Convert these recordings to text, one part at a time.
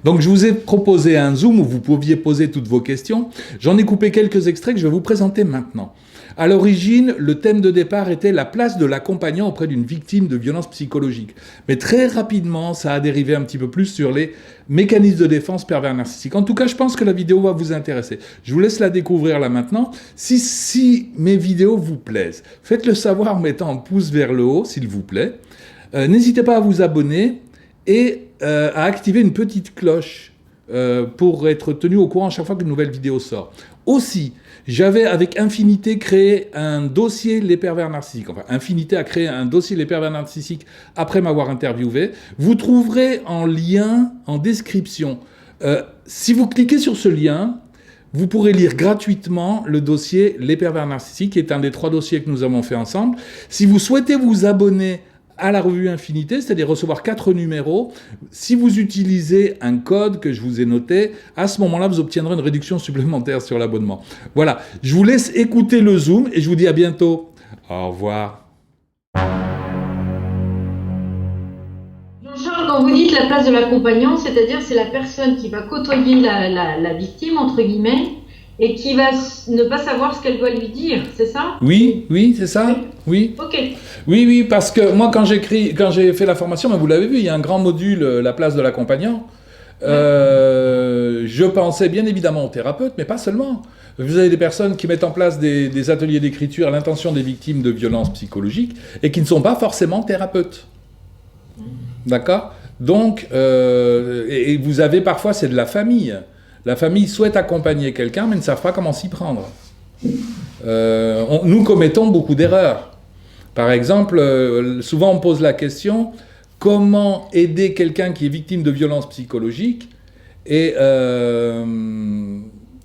Donc je vous ai proposé un Zoom où vous pouviez poser toutes vos questions. J'en ai coupé quelques extraits que je vais vous présenter maintenant. À l'origine, le thème de départ était la place de l'accompagnant auprès d'une victime de violence psychologique. Mais très rapidement, ça a dérivé un petit peu plus sur les mécanismes de défense pervers narcissiques. En tout cas, je pense que la vidéo va vous intéresser. Je vous laisse la découvrir là maintenant. Si mes vidéos vous plaisent, faites-le savoir en mettant un pouce vers le haut, s'il vous plaît. N'hésitez pas à vous abonner et à activer une petite cloche pour être tenu au courant chaque fois qu'une nouvelle vidéo sort. Aussi, j'avais avec Infinité créé un dossier Les pervers narcissiques. Enfin, Infinité a créé un dossier Les pervers narcissiques après m'avoir interviewé. Vous trouverez en lien en description. Si vous cliquez sur ce lien, vous pourrez lire gratuitement le dossier Les pervers narcissiques, qui est un des 3 dossiers que nous avons fait ensemble. Si vous souhaitez vous abonner à la revue Infinité, c'est-à-dire recevoir 4 numéros. Si vous utilisez un code que je vous ai noté, à ce moment-là, vous obtiendrez une réduction supplémentaire sur l'abonnement. Voilà, je vous laisse écouter le Zoom et je vous dis à bientôt. Au revoir. Jean-Charles, quand vous dites la place de l'accompagnant, c'est-à-dire c'est la personne qui va côtoyer la victime, entre guillemets, et qui va ne pas savoir ce qu'elle doit lui dire, c'est ça? Oui, c'est ça. Oui. Ok. Oui, parce que moi, quand j'ai fait la formation, mais vous l'avez vu, il y a un grand module, la place de l'accompagnant. Je pensais bien évidemment aux thérapeutes, mais pas seulement. Vous avez des personnes qui mettent en place des ateliers d'écriture à l'intention des victimes de violences psychologiques et qui ne sont pas forcément thérapeutes. D'accord? Donc, et vous avez parfois, c'est de la famille. La famille souhaite accompagner quelqu'un, mais ne savent pas comment s'y prendre. Nous commettons beaucoup d'erreurs. Par exemple, souvent on pose la question, comment aider quelqu'un qui est victime de violences psychologiques et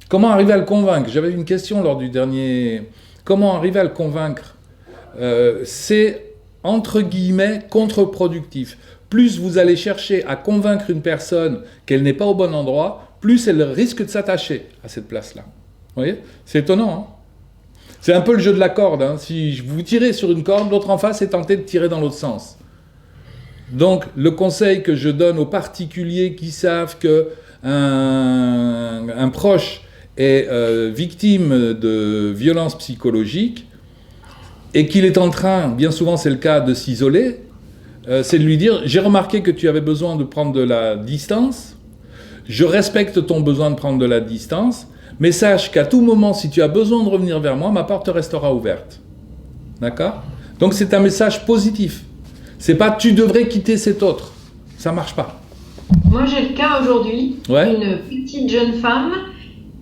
comment arriver à le convaincre? J'avais une question lors du dernier... Comment arriver à le convaincre? C'est, entre guillemets, contre-productif. Plus vous allez chercher à convaincre une personne qu'elle n'est pas au bon endroit, plus elle risque de s'attacher à cette place-là. Vous voyez? C'est étonnant, hein? C'est un peu le jeu de la corde. Hein. Si vous tirez sur une corde, l'autre en face est tenté de tirer dans l'autre sens. Donc, le conseil que je donne aux particuliers qui savent qu'un proche est victime de violences psychologiques et qu'il est en train, bien souvent c'est le cas, de s'isoler, c'est de lui dire « J'ai remarqué que tu avais besoin de prendre de la distance, je respecte ton besoin de prendre de la distance, mais sache qu'à tout moment, si tu as besoin de revenir vers moi, ma porte restera ouverte. » D'accord? Donc c'est un message positif. C'est pas « tu devrais quitter cet autre ». Ça marche pas. Moi j'ai le cas aujourd'hui d'une petite jeune femme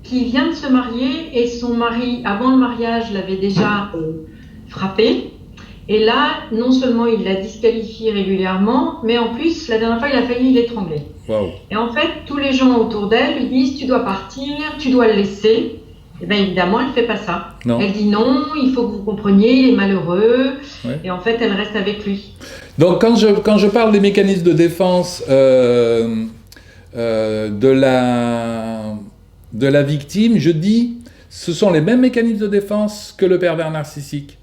qui vient de se marier et son mari, avant le mariage, l'avait déjà frappée. Et là, non seulement il la disqualifie régulièrement, mais en plus, la dernière fois, il a failli l'étrangler. Wow. Et en fait, tous les gens autour d'elle lui disent « tu dois partir, tu dois le laisser ». Et bien évidemment, elle ne fait pas ça. Non. Elle dit non, il faut que vous compreniez, il est malheureux. Ouais. Et en fait, elle reste avec lui. Donc quand je parle des mécanismes de défense de la victime, je dis ce sont les mêmes mécanismes de défense que le pervers narcissique.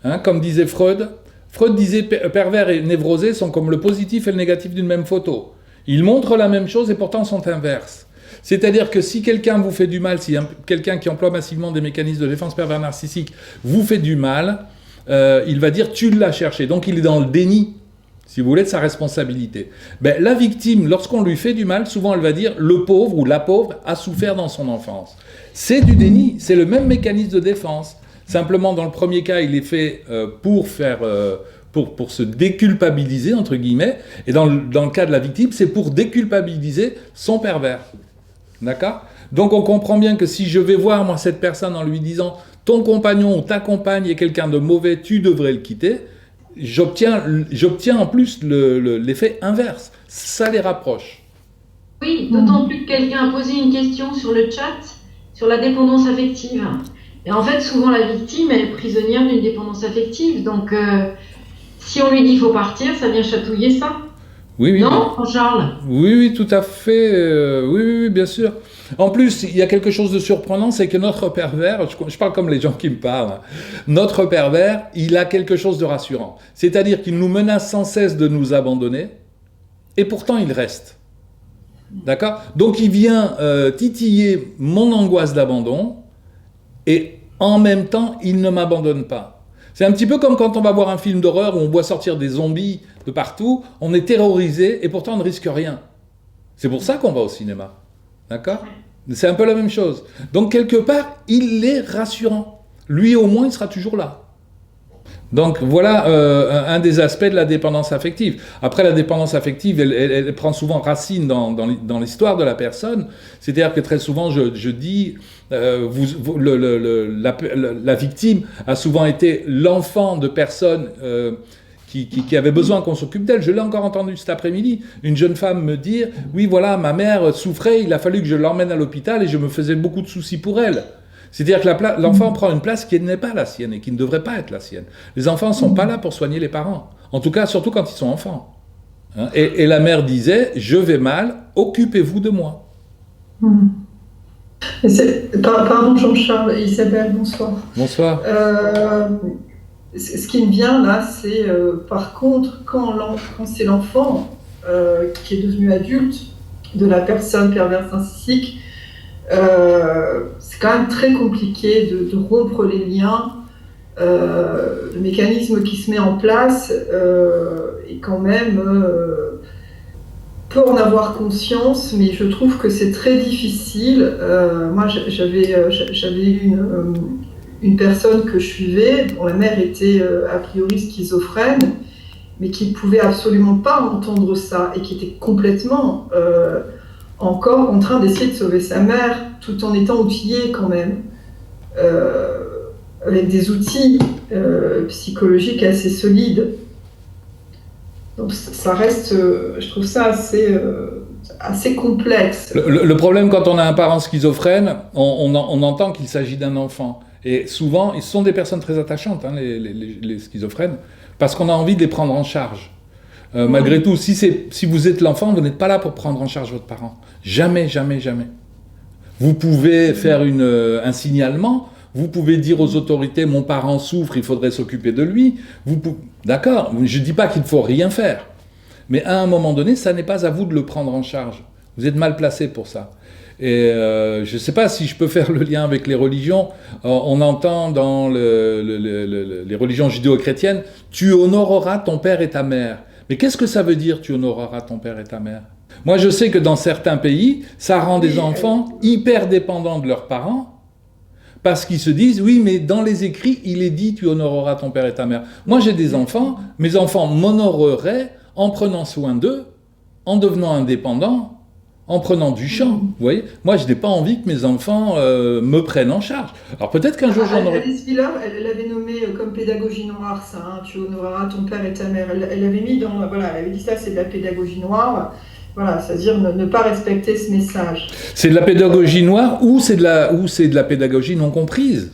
Hein, comme disait Freud. Freud disait pervers et névrosés sont comme le positif et le négatif d'une même photo. Ils montrent la même chose et pourtant sont inverses. C'est-à-dire que si quelqu'un vous fait du mal, si quelqu'un qui emploie massivement des mécanismes de défense pervers narcissique vous fait du mal, il va dire « tu l'as cherché ». Donc il est dans le déni, si vous voulez, de sa responsabilité. Ben, la victime, lorsqu'on lui fait du mal, souvent elle va dire « le pauvre ou la pauvre a souffert dans son enfance ». C'est du déni, c'est le même mécanisme de défense. Simplement, dans le premier cas, il est fait pour se déculpabiliser, entre guillemets, et dans le cas de la victime, c'est pour déculpabiliser son pervers. D'accord? Donc on comprend bien que si je vais voir, moi, cette personne en lui disant « ton compagnon ou ta compagne est quelqu'un de mauvais, tu devrais le quitter », j'obtiens en plus l'effet inverse. Ça les rapproche. Oui, d'autant plus que quelqu'un a posé une question sur le chat, sur la dépendance affective. Et en fait, souvent, la victime, elle est prisonnière d'une dépendance affective. Donc, si on lui dit qu'il faut partir, ça vient chatouiller ça. Oui, non, Jean-Charles? Oui, tout à fait. Oui, bien sûr. En plus, il y a quelque chose de surprenant, c'est que notre pervers, je parle comme les gens qui me parlent, notre pervers, il a quelque chose de rassurant. C'est-à-dire qu'il nous menace sans cesse de nous abandonner, et pourtant il reste. D'accord? Donc il vient titiller mon angoisse d'abandon et en même temps, il ne m'abandonne pas. C'est un petit peu comme quand on va voir un film d'horreur où on voit sortir des zombies de partout, on est terrorisé et pourtant on ne risque rien. C'est pour ça qu'on va au cinéma. D'accord? C'est un peu la même chose. Donc quelque part, il est rassurant. Lui au moins, il sera toujours là. Donc voilà un des aspects de la dépendance affective. Après, la dépendance affective, elle prend souvent racine dans l'histoire de la personne. C'est-à-dire que très souvent, je dis, la victime a souvent été l'enfant de personnes qui avaient besoin qu'on s'occupe d'elle. Je l'ai encore entendu cet après-midi, une jeune femme me dire « Oui, voilà, ma mère souffrait, il a fallu que je l'emmène à l'hôpital et je me faisais beaucoup de soucis pour elle. » C'est-à-dire que l'enfant prend une place qui n'est pas la sienne et qui ne devrait pas être la sienne. Les enfants ne sont pas là pour soigner les parents. En tout cas, surtout quand ils sont enfants. Hein, et la mère disait « Je vais mal, occupez-vous de moi. » Pardon Jean-Charles, Isabelle, bonsoir. Bonsoir. Ce qui me vient là, c'est par contre, quand c'est l'enfant qui est devenu adulte de la personne perverse narcissique, c'est quand même très compliqué de rompre les liens. Le mécanisme qui se met en place est quand même peut en avoir conscience, mais je trouve que c'est très difficile. Moi, j'avais une personne que je suivais, dont la mère était a priori schizophrène, mais qui ne pouvait absolument pas entendre ça et qui était complètement encore en train d'essayer de sauver sa mère, tout en étant outillée quand même, avec des outils psychologiques assez solides. Donc ça reste, je trouve ça assez complexe. Le problème quand on a un parent schizophrène, on entend qu'il s'agit d'un enfant. Et souvent, ils sont des personnes très attachantes, hein, les schizophrènes, parce qu'on a envie de les prendre en charge. Malgré tout, si vous êtes l'enfant, vous n'êtes pas là pour prendre en charge votre parent. Jamais, jamais, jamais. Vous pouvez faire un signalement, vous pouvez dire aux autorités « mon parent souffre, il faudrait s'occuper de lui ». D'accord, je ne dis pas qu'il ne faut rien faire. Mais à un moment donné, ça n'est pas à vous de le prendre en charge. Vous êtes mal placé pour ça. Et je ne sais pas si je peux faire le lien avec les religions. On entend dans les religions judéo-chrétiennes « tu honoreras ton père et ta mère ». Mais qu'est-ce que ça veut dire « tu honoreras ton père et ta mère » ? Moi, je sais que dans certains pays, ça rend des enfants hyper dépendants de leurs parents parce qu'ils se disent « oui, mais dans les écrits, il est dit « tu honoreras ton père et ta mère ». Moi, j'ai des enfants, mes enfants m'honoreraient en prenant soin d'eux, en devenant indépendants, en prenant du champ, vous voyez. Moi, je n'ai pas envie que mes enfants me prennent en charge. Alors peut-être qu'un jour j'en aurai... Alice Miller, elle l'avait nommé comme pédagogie noire, ça, hein, tu honoreras ton père et ta mère. Elle avait mis dans... Voilà, elle avait dit ça, c'est de la pédagogie noire. Voilà, c'est-à-dire ne pas respecter ce message. C'est de la pédagogie noire ou c'est de la pédagogie non comprise.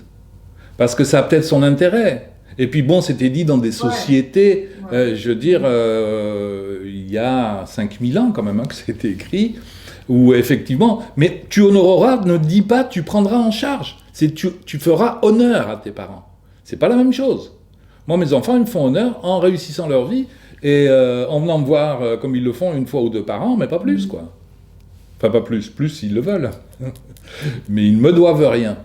Parce que ça a peut-être son intérêt. Et puis bon, c'était dit dans des sociétés, je veux dire, il y a 5000 ans quand même, hein, que c'était écrit, où effectivement, mais tu honoreras, ne dis pas tu prendras en charge, c'est tu feras honneur à tes parents. C'est pas la même chose. Moi, mes enfants, ils me font honneur en réussissant leur vie et en venant me voir comme ils le font une fois ou deux par an, mais pas plus, quoi. Enfin, pas plus, s'ils le veulent. Mais ils ne me doivent rien.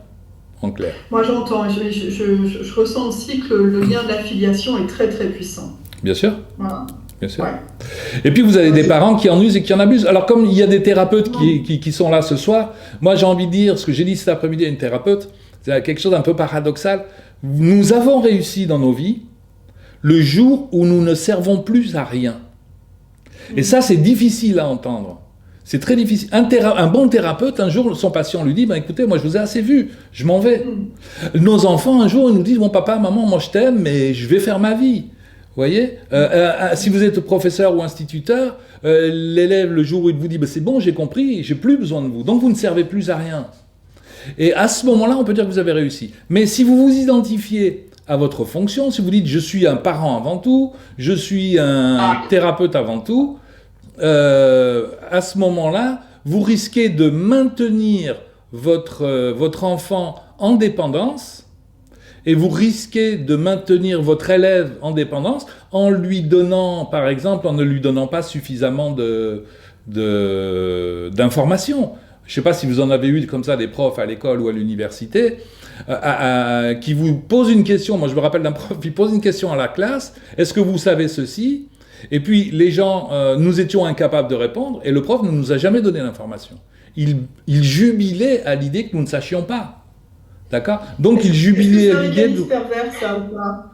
En clair. Moi j'entends, je ressens aussi que le lien de l'affiliation est très très puissant. Bien sûr. Voilà. Bien sûr. Ouais. Et puis vous avez des parents qui en usent et qui en abusent. Alors comme il y a des thérapeutes qui sont là ce soir, moi j'ai envie de dire, ce que j'ai dit cet après-midi à une thérapeute, c'est quelque chose d'un peu paradoxal. Nous avons réussi dans nos vies le jour où nous ne servons plus à rien. Et ça c'est difficile à entendre. C'est très difficile. Un bon thérapeute, un jour, son patient lui dit « écoutez, moi je vous ai assez vu, je m'en vais ». Nos enfants, un jour, ils nous disent « Bon papa, maman, moi je t'aime, mais je vais faire ma vie ». Vous voyez, si vous êtes professeur ou instituteur, l'élève, le jour où il vous dit « c'est bon, j'ai compris, j'ai plus besoin de vous », donc vous ne servez plus à rien. Et à ce moment-là, on peut dire que vous avez réussi. Mais si vous vous identifiez à votre fonction, si vous dites « je suis un parent avant tout, je suis un thérapeute avant tout », à ce moment-là, vous risquez de maintenir votre enfant en dépendance et vous risquez de maintenir votre élève en dépendance en lui donnant, par exemple, en ne lui donnant pas suffisamment d'informations. Je ne sais pas si vous en avez eu comme ça des profs à l'école ou à l'université qui vous posent une question. Moi, je me rappelle d'un prof qui pose une question à la classe. Est-ce que vous savez ceci? Et puis, les gens, nous étions incapables de répondre et le prof ne nous a jamais donné l'information. Il jubilait à l'idée que nous ne sachions pas. D'accord? Donc, il jubilait à l'idée de... pervers, ça, ou pas?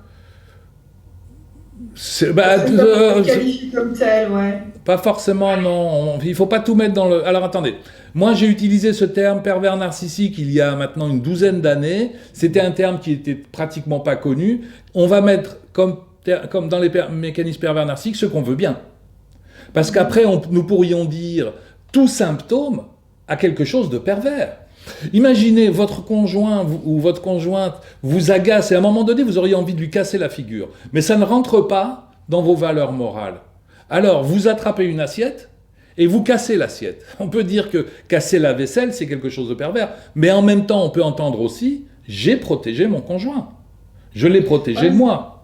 Qualifie comme tel, ouais. Pas forcément, non. Il ne faut pas tout mettre dans le... Alors, attendez. Moi, j'ai utilisé ce terme pervers narcissique il y a maintenant une douzaine d'années. C'était un terme qui était pratiquement pas connu. On va mettre, comme dans les mécanismes pervers narcissiques, ce qu'on veut bien. Parce qu'après, nous pourrions dire tout symptôme à quelque chose de pervers. Imaginez votre conjoint ou votre conjointe vous agace et à un moment donné, vous auriez envie de lui casser la figure. Mais ça ne rentre pas dans vos valeurs morales. Alors, vous attrapez une assiette et vous cassez l'assiette. On peut dire que casser la vaisselle, c'est quelque chose de pervers. Mais en même temps, on peut entendre aussi « j'ai protégé mon conjoint. Je l'ai protégé de moi ».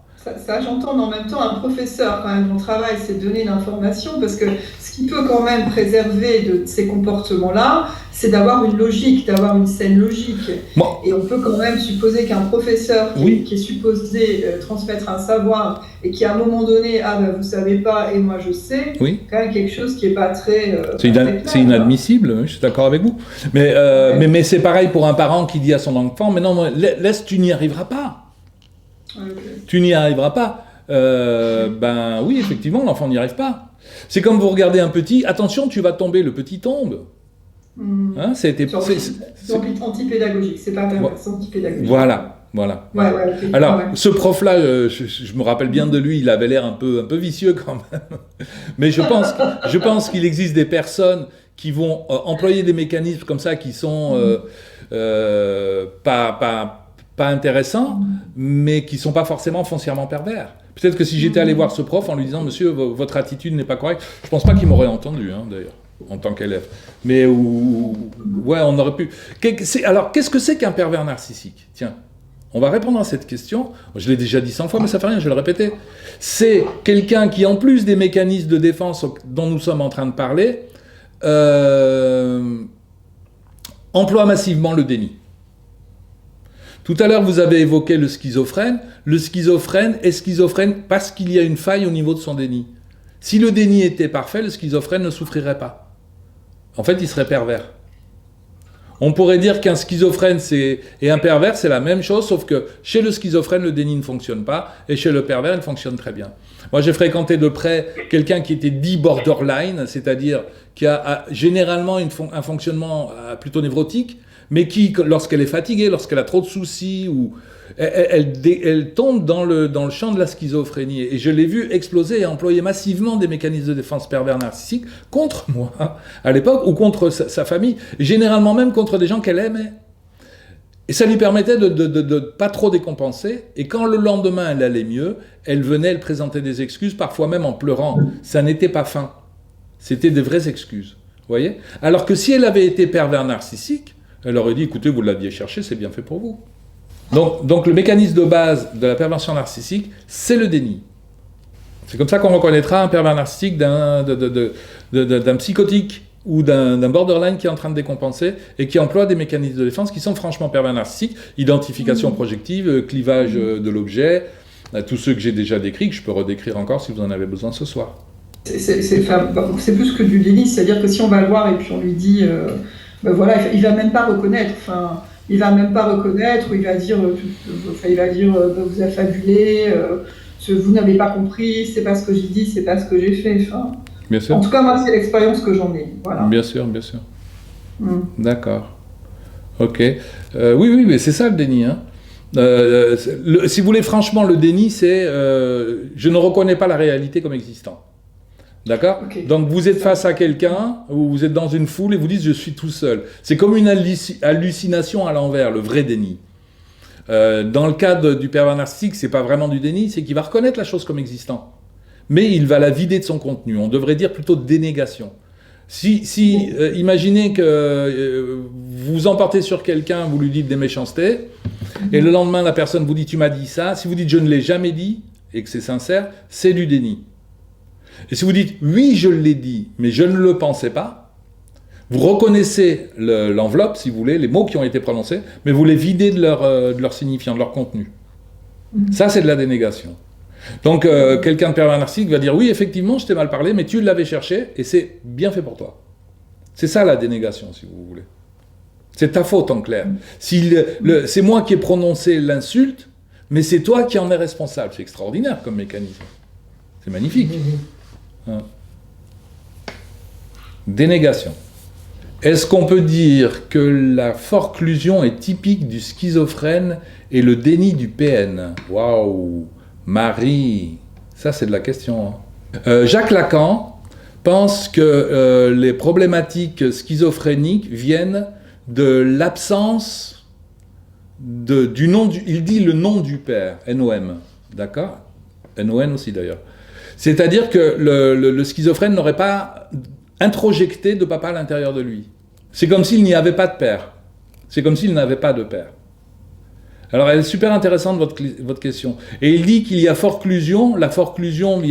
Ça, j'entends, mais en même temps, un professeur, quand même, mon travail, c'est de donner l'information, parce que ce qui peut quand même préserver de ces comportements-là, c'est d'avoir une logique, d'avoir une saine logique. Bon. Et on peut quand même supposer qu'un professeur qui est supposé transmettre un savoir, et qui à un moment donné, vous savez pas, et moi je sais, quand même quelque chose qui n'est pas très... c'est inadmissible, je suis d'accord avec vous. Mais c'est pareil pour un parent qui dit à son enfant, mais non, laisse, tu n'y arriveras pas. Okay. Tu n'y arriveras pas. Ben oui, effectivement, l'enfant n'y arrive pas. C'est comme vous regardez un petit, attention, tu vas tomber, le petit tombe. Hein, c'est antipédagogique, c'est pas c'est antipédagogique. Voilà. Okay. Alors, ce prof-là, je me rappelle bien de lui, il avait l'air un peu vicieux quand même. Mais je pense qu'il existe des personnes qui vont employer des mécanismes comme ça qui sont pas intéressants, mais qui ne sont pas forcément foncièrement pervers. Peut-être que si j'étais allé voir ce prof en lui disant « Monsieur, votre attitude n'est pas correcte », je ne pense pas qu'il m'aurait entendu, d'ailleurs, en tant qu'élève. Mais ouais, on aurait pu... Alors, qu'est-ce que c'est qu'un pervers narcissique? Tiens, on va répondre à cette question. Je l'ai déjà dit 100 fois, mais ça ne fait rien, je vais le répéter. C'est quelqu'un qui, en plus des mécanismes de défense dont nous sommes en train de parler, emploie massivement le déni. Tout à l'heure, vous avez évoqué le schizophrène. Le schizophrène est schizophrène parce qu'il y a une faille au niveau de son déni. Si le déni était parfait, le schizophrène ne souffrirait pas. En fait, il serait pervers. On pourrait dire qu'un schizophrène et un pervers, c'est la même chose, sauf que chez le schizophrène, le déni ne fonctionne pas, et chez le pervers, il fonctionne très bien. Moi, j'ai fréquenté de près quelqu'un qui était dit borderline, c'est-à-dire qui a généralement un fonctionnement plutôt névrotique, mais qui, lorsqu'elle est fatiguée, lorsqu'elle a trop de soucis, ou elle tombe dans le champ de la schizophrénie. Et je l'ai vu exploser et employer massivement des mécanismes de défense pervers narcissiques contre moi, à l'époque, ou contre sa famille, généralement même contre des gens qu'elle aimait. Et ça lui permettait de pas trop décompenser, et quand le lendemain elle allait mieux, elle présentait des excuses, parfois même en pleurant. Ça n'était pas fin. C'était des vraies excuses. Vous voyez ? Alors que si elle avait été pervers narcissique, elle aurait dit, écoutez, vous l'aviez cherché, c'est bien fait pour vous. Donc le mécanisme de base de la perversion narcissique, c'est le déni. C'est comme ça qu'on reconnaîtra un pervers narcissique d'un psychotique ou d'un borderline qui est en train de décompenser et qui emploie des mécanismes de défense qui sont franchement pervers narcissiques, identification projective, clivage de l'objet, tous ceux que j'ai déjà décrits, que je peux redécrire encore si vous en avez besoin ce soir. C'est plus que du déni, c'est-à-dire que si on va le voir et puis on lui dit... voilà, il va même pas reconnaître. Il va même pas reconnaître. Ou il va dire, vous affabulez. Vous n'avez pas compris. C'est pas ce que j'ai dit. C'est pas ce que j'ai fait. Bien sûr. En tout cas, moi, c'est l'expérience que j'en ai. Voilà. Bien sûr. D'accord. Ok. Oui, mais c'est ça le déni. Hein. Si vous voulez, franchement, le déni, c'est je ne reconnais pas la réalité comme existant. D'accord ? Okay. Donc vous êtes face à quelqu'un, ou vous êtes dans une foule et vous dites « je suis tout seul ». C'est comme une hallucination à l'envers, le vrai déni. Dans le cas du pervers narcissique, c'est pas vraiment du déni, c'est qu'il va reconnaître la chose comme existant. Mais il va la vider de son contenu. On devrait dire plutôt dénégation. Imaginez que vous emportez sur quelqu'un, vous lui dites des méchancetés, et le lendemain la personne vous dit « tu m'as dit ça ». Si vous dites « je ne l'ai jamais dit » et que c'est sincère, c'est du déni. Et si vous dites « oui, je l'ai dit, mais je ne le pensais pas », vous reconnaissez l'enveloppe, si vous voulez, les mots qui ont été prononcés, mais vous les videz de leur signifiant, de leur contenu. Ça, c'est de la dénégation. Donc, quelqu'un de pervers narcissique va dire « oui, effectivement, je t'ai mal parlé, mais tu l'avais cherché, et c'est bien fait pour toi ». C'est ça la dénégation, si vous voulez. C'est ta faute, en clair. C'est moi qui ai prononcé l'insulte, mais c'est toi qui en es responsable. C'est extraordinaire comme mécanisme. C'est magnifique. Hein. Dénégation. Est-ce qu'on peut dire que la forclusion est typique du schizophrène et le déni du PN? Waouh, Marie, ça c'est de la question. Hein. Jacques Lacan pense que les problématiques schizophréniques viennent de l'absence du nom il dit le nom du père, NOM, d'accord? NON aussi d'ailleurs. C'est-à-dire que le schizophrène n'aurait pas introjecté de papa à l'intérieur de lui. C'est comme s'il n'y avait pas de père. C'est comme s'il n'avait pas de père. Alors elle est super intéressante votre question. Et il dit qu'il y a forclusion. La forclusion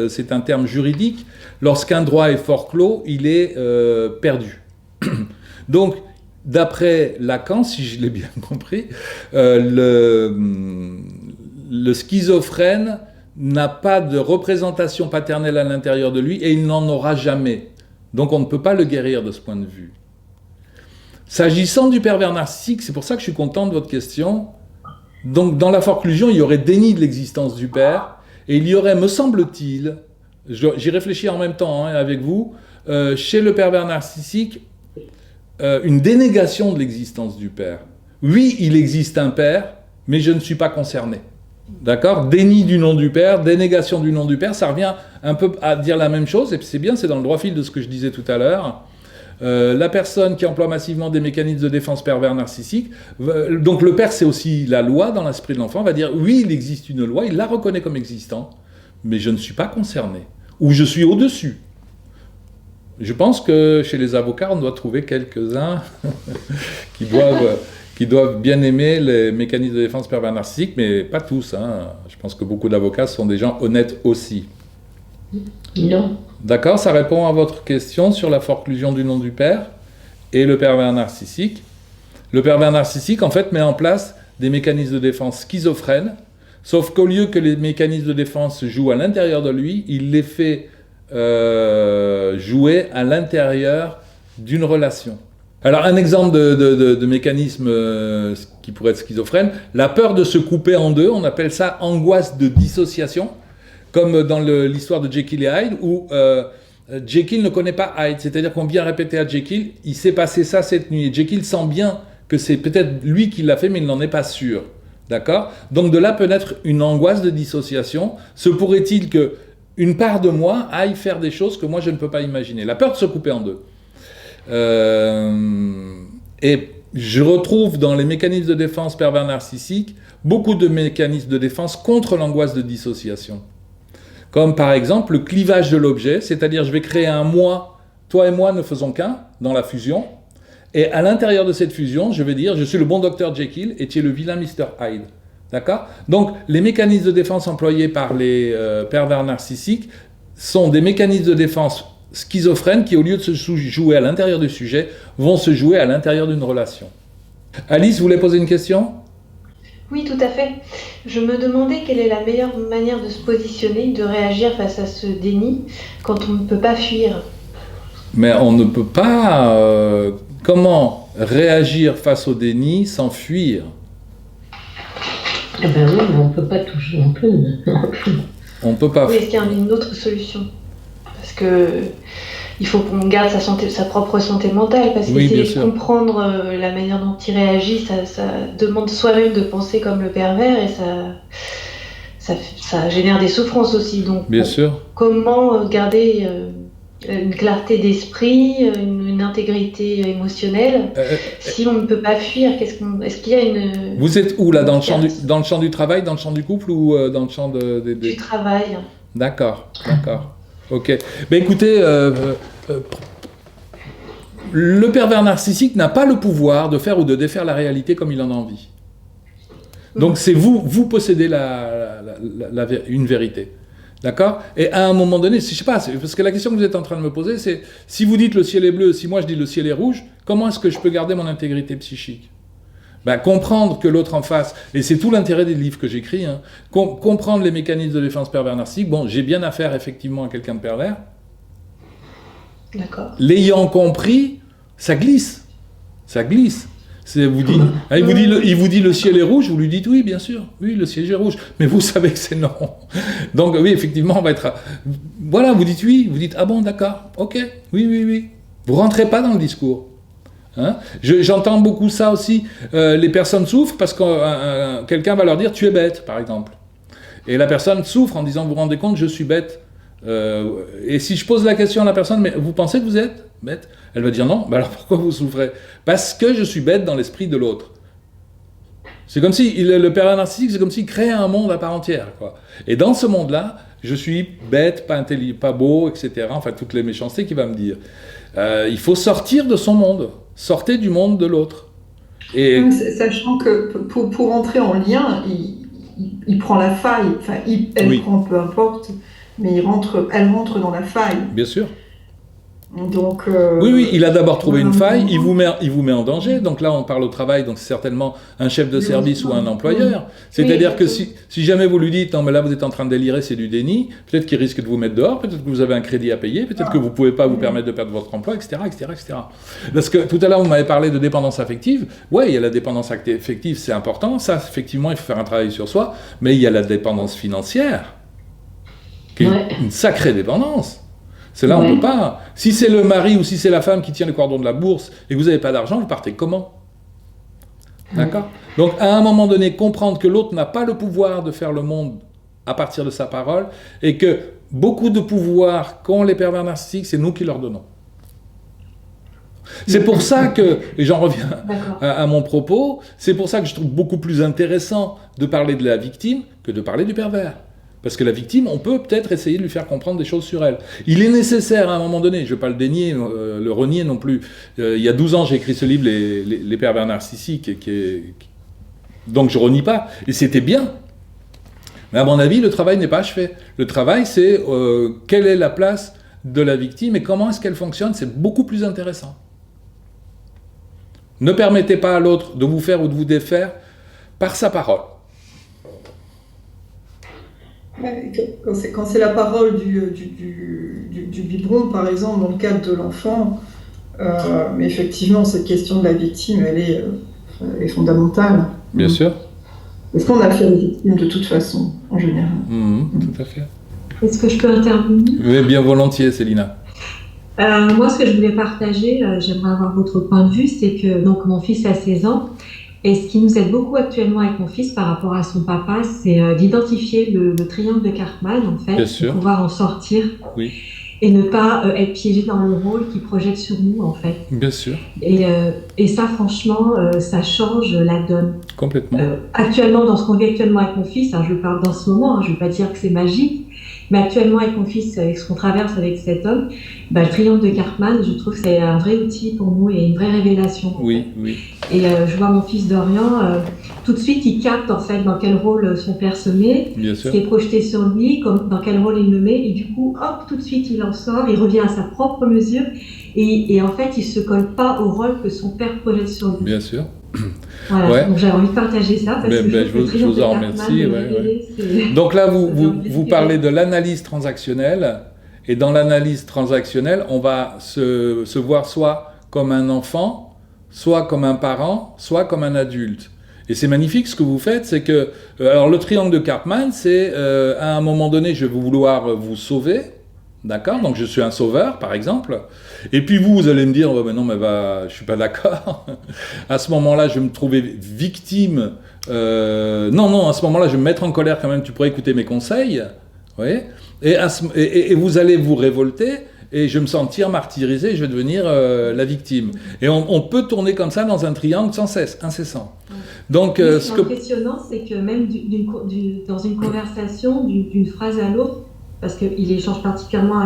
c'est un terme juridique. Lorsqu'un droit est forclos, il est perdu. Donc, d'après Lacan, si je l'ai bien compris, le schizophrène n'a pas de représentation paternelle à l'intérieur de lui et il n'en aura jamais. Donc on ne peut pas le guérir de ce point de vue. S'agissant du pervers narcissique, c'est pour ça que je suis content de votre question. Donc dans la forclusion, il y aurait déni de l'existence du père et il y aurait, me semble-t-il, j'y réfléchis en même temps avec vous, chez le pervers narcissique, une dénégation de l'existence du père. Oui, il existe un père, mais je ne suis pas concerné. D'accord? Déni du nom du père, dénégation du nom du père, ça revient un peu à dire la même chose, et c'est bien, c'est dans le droit fil de ce que je disais tout à l'heure. La personne qui emploie massivement des mécanismes de défense pervers narcissiques, donc le père c'est aussi la loi dans l'esprit de l'enfant, va dire oui, il existe une loi, il la reconnaît comme existante, mais je ne suis pas concerné, ou je suis au-dessus. Je pense que chez les avocats, on doit trouver quelques-uns qui doivent bien aimer les mécanismes de défense pervers narcissiques, mais pas tous. Hein. Je pense que beaucoup d'avocats sont des gens honnêtes aussi. Non. D'accord, ça répond à votre question sur la forclusion du nom du père et le pervers narcissique. Le pervers narcissique, en fait, met en place des mécanismes de défense schizophrènes, sauf qu'au lieu que les mécanismes de défense jouent à l'intérieur de lui, il les fait jouer à l'intérieur d'une relation. Alors, un exemple de mécanisme qui pourrait être schizophrène, la peur de se couper en deux, on appelle ça angoisse de dissociation, comme dans l'histoire de Jekyll et Hyde, où Jekyll ne connaît pas Hyde, c'est-à-dire qu'on vient répéter à Jekyll, il s'est passé ça cette nuit, et Jekyll sent bien que c'est peut-être lui qui l'a fait, mais il n'en est pas sûr. D'accord? Donc de là peut naître une angoisse de dissociation. Se pourrait-il que une part de moi aille faire des choses que moi je ne peux pas imaginer. La peur de se couper en deux. Et je retrouve dans les mécanismes de défense pervers narcissiques beaucoup de mécanismes de défense contre l'angoisse de dissociation. Comme par exemple le clivage de l'objet, c'est-à-dire je vais créer un moi, toi et moi ne faisons qu'un dans la fusion, et à l'intérieur de cette fusion, je vais dire je suis le bon docteur Jekyll et tu es le vilain Mr. Hyde. D'accord? Donc, les mécanismes de défense employés par les pervers narcissiques sont des mécanismes de défense schizophrènes qui, au lieu de se jouer à l'intérieur du sujet, vont se jouer à l'intérieur d'une relation. Alice, vous voulez poser une question? Oui, tout à fait. Je me demandais quelle est la meilleure manière de se positionner, de réagir face à ce déni quand on ne peut pas fuir. Mais on ne peut pas... comment réagir face au déni sans fuir? Ah ben oui, mais on ne peut pas toucher non plus. On peut pas. Oui, est-ce qu'il y a une autre solution? Parce que il faut qu'on garde sa propre santé mentale, parce qu'essayer de comprendre la manière dont il réagit, ça demande soi-même de penser comme le pervers, et ça génère des souffrances aussi. Donc, bien sûr. Comment garder une clarté d'esprit, une intégrité émotionnelle, si on ne peut pas fuir, est-ce qu'il y a une... Vous êtes où là, dans le champ du travail, dans le champ du couple, ou dans le champ du travail? D'accord, d'accord. Ok. Mais écoutez, le pervers narcissique n'a pas le pouvoir de faire ou de défaire la réalité comme il en a envie. Donc c'est vous possédez une vérité. D'accord? Et à un moment donné, je sais pas, parce que la question que vous êtes en train de me poser, c'est si vous dites le ciel est bleu, si moi je dis le ciel est rouge, comment est-ce que je peux garder mon intégrité psychique? Ben, comprendre que l'autre en face, et c'est tout l'intérêt des livres que j'écris, hein, comprendre les mécanismes de défense pervers narcissique. Bon, j'ai bien affaire effectivement à quelqu'un de pervers. D'accord. L'ayant compris, ça glisse. Ça glisse. Il vous dit le ciel est rouge, vous lui dites oui, bien sûr, oui, le ciel est rouge, mais vous savez que c'est non. Donc oui, effectivement, on va être... Voilà, vous dites oui, vous dites ah bon, d'accord, ok, oui. Vous rentrez pas dans le discours. Hein? J'entends beaucoup ça aussi, les personnes souffrent parce que quelqu'un va leur dire tu es bête, par exemple. Et la personne souffre en disant vous vous rendez compte, je suis bête. Et si je pose la question à la personne, mais vous pensez que vous êtes bête? Elle va dire non, alors pourquoi vous souffrez? Parce que je suis bête dans l'esprit de l'autre. C'est comme si, le pervers narcissique, c'est comme s'il créait un monde à part entière, quoi. Et dans ce monde-là, je suis bête, pas intelligent, pas beau, etc. Enfin, toutes les méchancetés qu'il va me dire. Il faut sortir de son monde. Sortez du monde de l'autre. Et... Sachant que pour entrer en lien, il prend la faille. Enfin, elle prend peu importe, mais elle rentre dans la faille. Bien sûr. Donc, oui, il a d'abord trouvé une faille, il vous met en danger. Donc là, on parle au travail, donc c'est certainement un chef de service ou un employeur. C'est-à-dire que si jamais vous lui dites, non mais là vous êtes en train de délirer, c'est du déni, peut-être qu'il risque de vous mettre dehors, peut-être que vous avez un crédit à payer, peut-être que vous ne pouvez pas vous permettre de perdre votre emploi, etc., etc., etc. Parce que tout à l'heure, vous m'avez parlé de dépendance affective. Ouais, il y a la dépendance affective, c'est important. Ça, effectivement, il faut faire un travail sur soi. Mais il y a la dépendance financière, qui est une sacrée dépendance. C'est là, on ne peut pas. Si c'est le mari ou si c'est la femme qui tient le cordon de la bourse et que vous n'avez pas d'argent, vous partez comment? D'accord? Donc, à un moment donné, comprendre que l'autre n'a pas le pouvoir de faire le monde à partir de sa parole et que beaucoup de pouvoir qu'ont les pervers narcissiques, c'est nous qui leur donnons. C'est pour ça que, et j'en reviens à mon propos, c'est pour ça que je trouve beaucoup plus intéressant de parler de la victime que de parler du pervers. Parce que la victime, on peut peut-être essayer de lui faire comprendre des choses sur elle. Il est nécessaire à un moment donné, je ne vais pas le dénier, le renier non plus. Il y a 12 ans, j'ai écrit ce livre, Les pervers narcissiques, donc je ne renie pas. Et c'était bien. Mais à mon avis, le travail n'est pas achevé. Le travail, c'est quelle est la place de la victime et comment est-ce qu'elle fonctionne, c'est beaucoup plus intéressant. Ne permettez pas à l'autre de vous faire ou de vous défaire par sa parole. Quand c'est la parole du biberon, par exemple, dans le cadre de l'enfant, mais effectivement, cette question de la victime, elle est fondamentale. Bien sûr. Parce qu'on a fait les victimes de toute façon, en général. Tout à fait. Est-ce que je peux intervenir? Oui, bien volontiers, Célina. Moi, ce que je voulais partager, j'aimerais avoir votre point de vue, c'est que donc, mon fils a 16 ans. Et ce qui nous aide beaucoup actuellement avec mon fils par rapport à son papa, c'est d'identifier le triangle de Karpman, en fait, pour pouvoir en sortir et ne pas être piégé dans le rôle qu'il projette sur nous, en fait. Bien sûr. Et ça, franchement, ça change la donne. Complètement. Actuellement, dans ce qu'on vit actuellement avec mon fils, je parle dans ce moment, je ne vais pas dire que c'est magique, mais actuellement avec mon fils, avec ce qu'on traverse avec cet homme, le triangle de Karpman, je trouve que c'est un vrai outil pour nous et une vraie révélation. Oui. Et je vois mon fils Dorian, tout de suite il capte en fait dans quel rôle son père se met, ce qui est projeté sur lui, dans quel rôle il le met, et du coup, hop, tout de suite il en sort, il revient à sa propre mesure, et en fait il se colle pas au rôle que son père projette sur lui. Bien sûr. Voilà, donc j'avais envie de partager ça. Parce que je vous en remercie. Donc là, vous parlez de l'analyse transactionnelle, et dans l'analyse transactionnelle, on va se voir soit comme un enfant, soit comme un parent, soit comme un adulte. Et c'est magnifique ce que vous faites, c'est que... alors le triangle de Karpman, c'est à un moment donné, je vais vouloir vous sauver, d'accord? Donc je suis un sauveur, par exemple. Et puis vous allez me dire, oh, mais non, mais je ne suis pas d'accord. À ce moment-là, je vais me trouver victime. Non, à ce moment-là, je vais me mettre en colère quand même, tu pourrais écouter mes conseils. Oui. Et vous allez vous révolter. Et je vais me sentir martyrisé, je vais devenir la victime. Et on peut tourner comme ça dans un triangle sans cesse, incessant. Donc, ce qui est impressionnant, c'est que même dans une conversation, d'une phrase à l'autre, parce qu'il échange particulièrement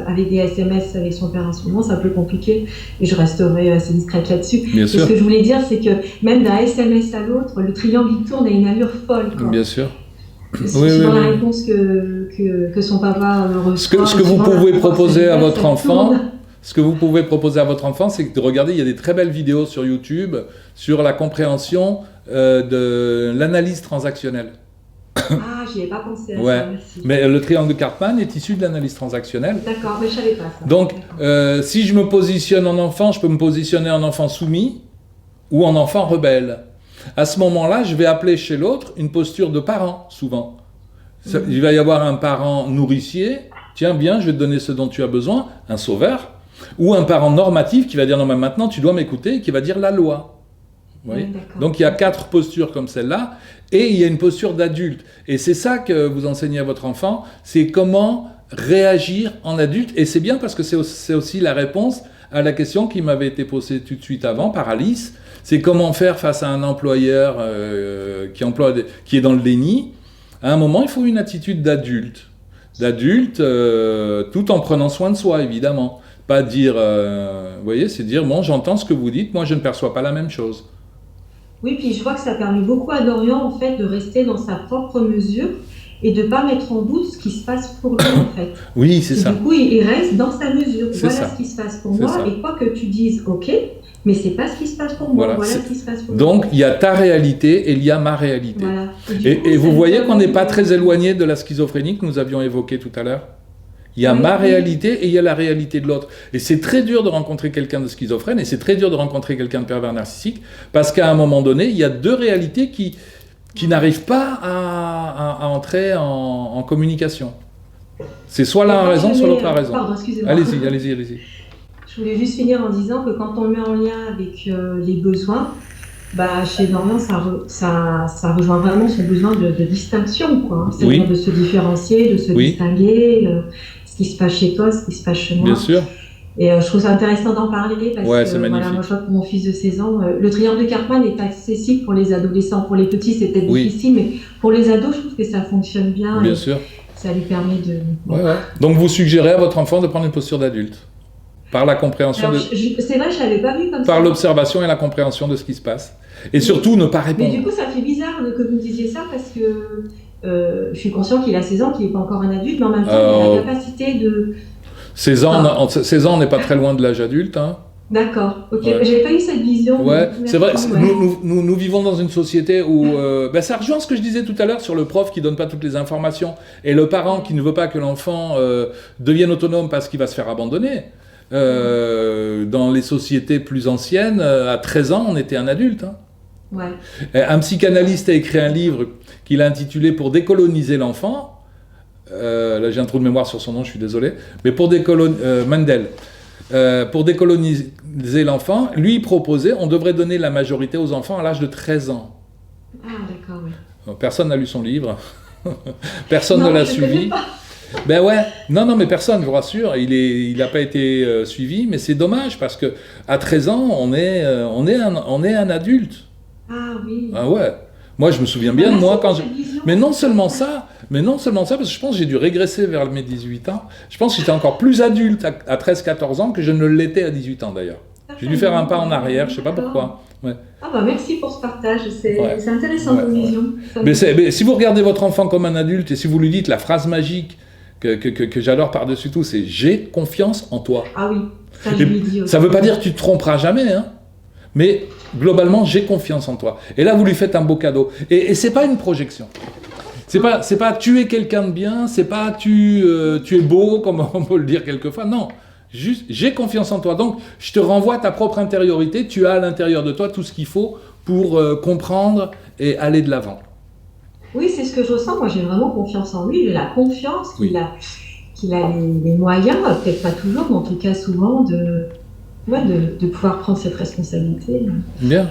avec des SMS avec son père en ce moment, c'est un peu compliqué, et je resterai assez discrète là-dessus. Et ce que je voulais dire, c'est que même d'un SMS à l'autre, le triangle il tourne à une allure folle. Bien sûr. C'est souvent la réponse que son papa reçoit. Ce que vous pouvez proposer à votre enfant, c'est de regarder, il y a des très belles vidéos sur YouTube sur la compréhension de l'analyse transactionnelle. Ah, j'y ai pas pensé à ouais. ça, merci. Mais le triangle de Karpman est issu de l'analyse transactionnelle. D'accord, mais je savais pas ça. Donc, si je me positionne en enfant, je peux me positionner en enfant soumis ou en enfant rebelle. À ce moment-là, je vais appeler chez l'autre une posture de parent, souvent. Il va y avoir un parent nourricier, tiens bien, je vais te donner ce dont tu as besoin, un sauveur, ou un parent normatif qui va dire non mais maintenant tu dois m'écouter, qui va dire la loi. Vous voyez ? Donc il y a 4 postures comme celle-là, et il y a une posture d'adulte. Et c'est ça que vous enseignez à votre enfant, c'est comment réagir en adulte, et c'est bien parce que c'est aussi la réponse à la question qui m'avait été posée tout de suite avant par Alice, c'est comment faire face à un employeur qui est dans le déni. À un moment, il faut une attitude d'adulte. Tout en prenant soin de soi, évidemment. Pas dire, vous voyez, c'est dire, bon, j'entends ce que vous dites, moi je ne perçois pas la même chose. Oui, puis je vois que ça permet beaucoup à Dorian, en fait, de rester dans sa propre mesure et de ne pas mettre en doute ce qui se passe pour lui, en fait. Oui, c'est ça. Du coup, il reste dans sa mesure. Voilà ce qui se passe pour moi, ça. Et quoi que tu dises, ok, mais c'est pas ce qui se passe pour moi. Voilà ce qui se passe pour moi. Donc, il y a ta réalité et il y a ma réalité. Voilà. Et vous voyez qu'on n'est pas très éloigné de la schizophrénie que nous avions évoquée tout à l'heure. Il y a ma réalité et il y a la réalité de l'autre. Et c'est très dur de rencontrer quelqu'un de schizophrène et c'est très dur de rencontrer quelqu'un de pervers narcissique parce qu'à un moment donné, il y a 2 réalités qui n'arrivent pas à entrer en communication. C'est soit l'un a raison, soit l'autre a raison. Pardon, excusez-moi. Allez-y. Je voulais juste finir en disant que quand on le met en lien avec les besoins, chez Dorian, ça rejoint vraiment son besoin de distinction, quoi. C'est-à-dire de se différencier, de se distinguer, ce qui se passe chez toi, ce qui se passe chez moi. Bien sûr. Et je trouve ça intéressant d'en parler parce que moi je vois que pour mon fils de 16 ans, le triangle de Karpman est accessible pour les adolescents. Pour les petits, c'est peut-être difficile, mais pour les ados, je trouve que ça fonctionne bien. Bien sûr. Ça lui permet de... Donc vous suggérez à votre enfant de prendre une posture d'adulte par la compréhension c'est vrai, je l'avais pas vu comme ça. Par l'observation et la compréhension de ce qui se passe. Et surtout, ne pas répondre. Mais du coup, ça fait bizarre que vous me disiez ça parce que je suis conscient qu'il a 16 ans, qu'il n'est pas encore un adulte, mais en même temps, il a la capacité de... 16 ans, on n'est pas très loin de l'âge adulte. Hein. D'accord, ok. J'avais pas eu cette vision. Ouais, c'est vrai, nous vivons dans une société où... ça rejoint ce que je disais tout à l'heure sur le prof qui donne pas toutes les informations et le parent qui ne veut pas que l'enfant devienne autonome parce qu'il va se faire abandonner. Dans les sociétés plus anciennes, à 13 ans, on était un adulte. Hein. Ouais. Un psychanalyste a écrit un livre qu'il a intitulé « Pour décoloniser l'enfant ». Là, j'ai un trou de mémoire sur son nom, je suis désolé. Mais pour Mendel. Pour décoloniser l'enfant, lui, il proposait on devrait donner la majorité aux enfants à l'âge de 13 ans. Ah, d'accord, oui. Personne n'a lu son livre. Personne ne l'a suivi. Ben ouais, non, mais personne, je vous rassure, il n'a pas été suivi, mais c'est dommage parce que à 13 ans, on est un adulte. Ah oui. Ah ouais. Moi, je me souviens bien de moi quand mais non seulement ça, parce que je pense que j'ai dû régresser vers mes 18 ans. Je pense que j'étais encore plus adulte à 13-14 ans que je ne l'étais à 18 ans d'ailleurs. J'ai dû faire un pas en arrière, je sais pas pourquoi. Ouais. Ah merci pour ce partage, c'est intéressant comme vision. Mais si vous regardez votre enfant comme un adulte et si vous lui dites la phrase magique que j'adore par-dessus tout, c'est « j'ai confiance en toi ». Ah oui, ça je lui dis aussi. Ça veut pas dire que tu te tromperas jamais, hein. Mais globalement, j'ai confiance en toi. Et là, vous lui faites un beau cadeau. Et c'est pas une projection. C'est pas tu es quelqu'un de bien, c'est pas tu es beau, comme on peut le dire quelquefois. Non, juste j'ai confiance en toi. Donc, je te renvoie à ta propre intériorité. Tu as à l'intérieur de toi tout ce qu'il faut pour comprendre et aller de l'avant. Oui, c'est ce que je ressens. Moi, j'ai vraiment confiance en lui. J'ai la confiance qu'il a les moyens, peut-être pas toujours, mais en tout cas souvent, de pouvoir prendre cette responsabilité. Bien.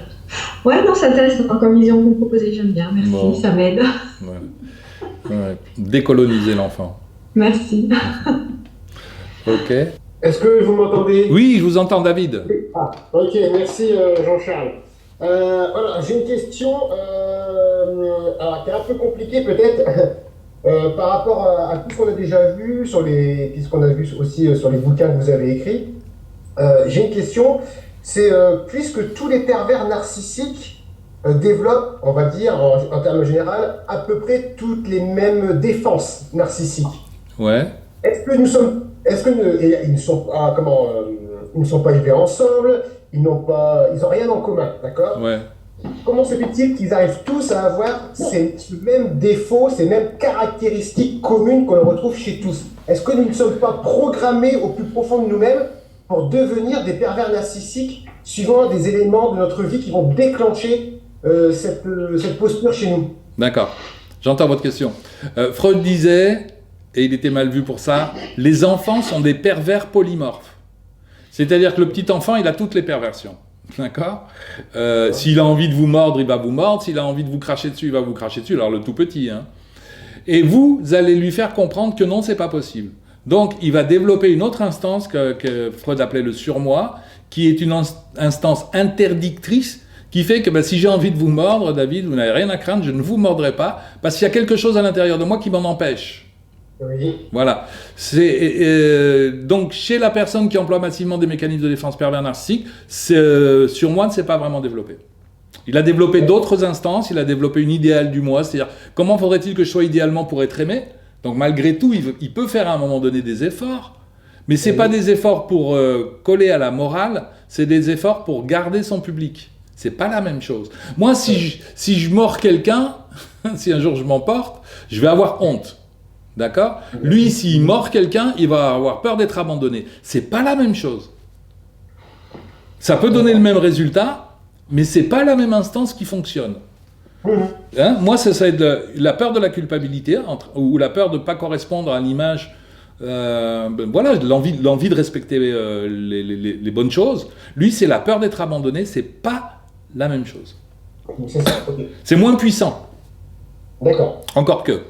Ouais, non, c'est intéressant. Comme vision que vous proposez, j'aime bien. Merci, ça m'aide. Ouais. Décoloniser l'enfant. Merci. Ok. Est-ce que vous m'entendez ? Oui, je vous entends, David. Ah, ok, merci Jean-Charles. Voilà, j'ai une question qui est un peu compliquée peut-être par rapport à tout ce qu'on a déjà vu, puisqu'on a vu aussi sur les bouquins que vous avez écrits. J'ai une question, c'est puisque tous les pervers narcissiques développent, on va dire, en termes général, à peu près toutes les mêmes défenses narcissiques. Ouais. Est-ce que ils ne sont pas, ils ne sont pas élevés ensemble, ils n'ont rien en commun, d'accord? Ouais. Comment se fait-il qu'ils arrivent tous à avoir ces mêmes défauts, ces mêmes caractéristiques communes qu'on retrouve chez tous? Est-ce que nous ne sommes pas programmés au plus profond de nous-mêmes pour devenir des pervers narcissiques suivant des éléments de notre vie qui vont déclencher cette posture chez nous? D'accord, j'entends votre question. Freud disait, et il était mal vu pour ça, les enfants sont des pervers polymorphes. C'est-à-dire que le petit enfant, il a toutes les perversions. D'accord. S'il a envie de vous mordre, il va vous mordre. S'il a envie de vous cracher dessus, il va vous cracher dessus. Alors le tout petit. Hein. Et vous allez lui faire comprendre que non, c'est pas possible. Donc il va développer une autre instance que Freud appelait le surmoi, qui est une instance interdictrice, qui fait que si j'ai envie de vous mordre, David, vous n'avez rien à craindre, je ne vous mordrai pas, parce qu'il y a quelque chose à l'intérieur de moi qui m'en empêche. Oui. Voilà. Donc, chez la personne qui emploie massivement des mécanismes de défense pervers narcissiques, surmoi ne s'est pas vraiment développé. Il a développé d'autres instances, il a développé une idéale du moi, c'est-à-dire comment faudrait-il que je sois idéalement pour être aimé? Donc, malgré tout, il peut faire à un moment donné des efforts, mais c'est pas des efforts pour coller à la morale, c'est des efforts pour garder son public. C'est pas la même chose. Moi, si je mords quelqu'un, si un jour je m'emporte, je vais avoir honte. D'accord? Lui, s'il mord quelqu'un, il va avoir peur d'être abandonné. C'est pas la même chose. Ça peut donner le même résultat, mais c'est pas la même instance qui fonctionne. Hein? Moi, ça va être la peur de la culpabilité, ou la peur de ne pas correspondre à l'image, voilà, l'envie de respecter les bonnes choses. Lui, c'est la peur d'être abandonné, c'est pas la même chose. C'est moins puissant. D'accord. Encore que.